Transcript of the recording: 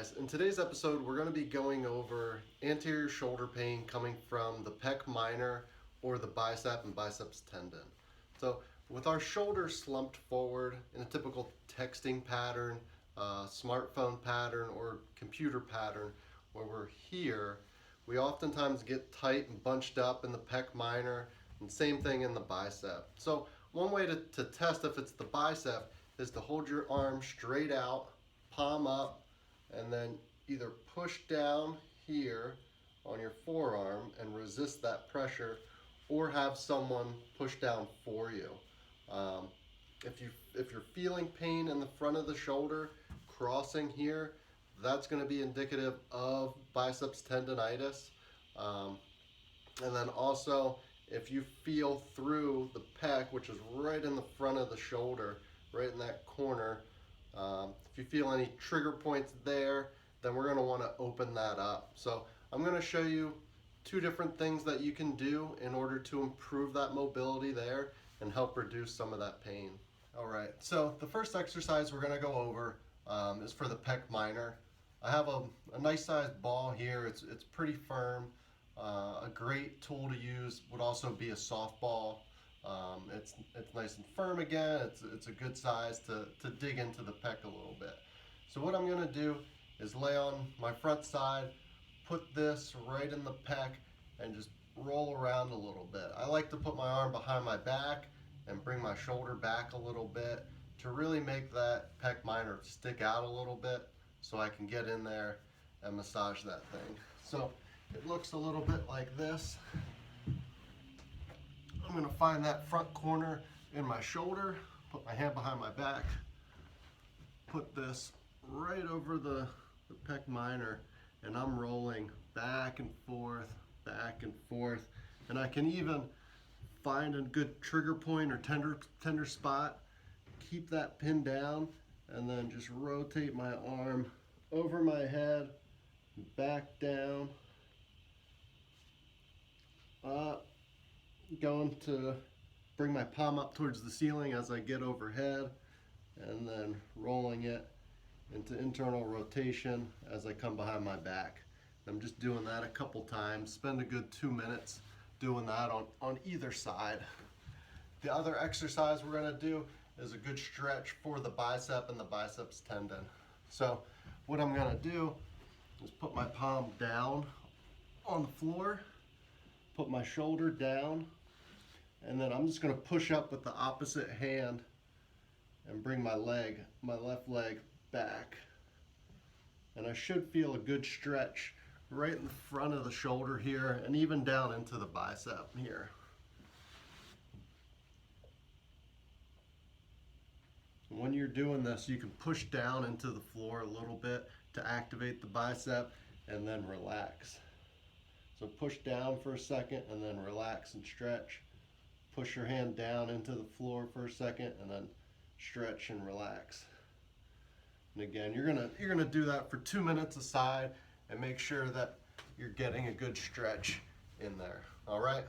guys, in today's episode we're going to be going over anterior shoulder pain coming from the pec minor or the bicep and biceps tendon. So with our shoulders slumped forward in a typical texting pattern, smartphone pattern, or computer pattern where we're here, we oftentimes get tight and bunched up in the pec minor, and same thing in the bicep. So one way to test if it's the bicep is to hold your arm straight out, palm up, and then either push down here on your forearm and resist that pressure, or have someone push down for you. If you're feeling pain in the front of the shoulder crossing here, that's going to be indicative of biceps tendonitis. And then also, if you feel through the pec, which is right in the front of the shoulder, right in that corner, if you feel any trigger points there, then we're going to want to open that up. So I'm going to show you two different things that you can do in order to improve that mobility there and help reduce some of that pain. All right, so the first exercise we're going to go over is for the pec minor. I have a nice sized ball here. It's pretty firm. A great tool to use would also be a softball. It's nice and firm again. It's a good size to dig into the pec a little bit. So what I'm going to do is lay on my front side, put this right in the pec, and just roll around a little bit. I like to put my arm behind my back and bring my shoulder back a little bit to really make that pec minor stick out a little bit so I can get in there and massage that thing. So it looks a little bit like this. I'm going to find that front corner in my shoulder, put my hand behind my back, put this right over the pec minor, and I'm rolling back and forth, and I can even find a good trigger point or tender spot, keep that pin down, and then just rotate my arm over my head, back down, up, going to bring my palm up towards the ceiling as I get overhead, and then rolling it into internal rotation as I come behind my back. I'm just doing that a couple times. Spend a good 2 minutes doing that on either side. The other exercise we're going to do is a good stretch for the bicep and the biceps tendon. So what I'm going to do is put my palm down on the floor, put my shoulder down, and then I'm just going to push up with the opposite hand and bring my left leg back. And I should feel a good stretch right in the front of the shoulder here, and even down into the bicep here. And when you're doing this, you can push down into the floor a little bit to activate the bicep, and then relax. So push down for a second and then relax and stretch. Push your hand down into the floor for a second and then stretch and relax. And again, you're gonna do that for 2 minutes aside and make sure that you're getting a good stretch in there. All right?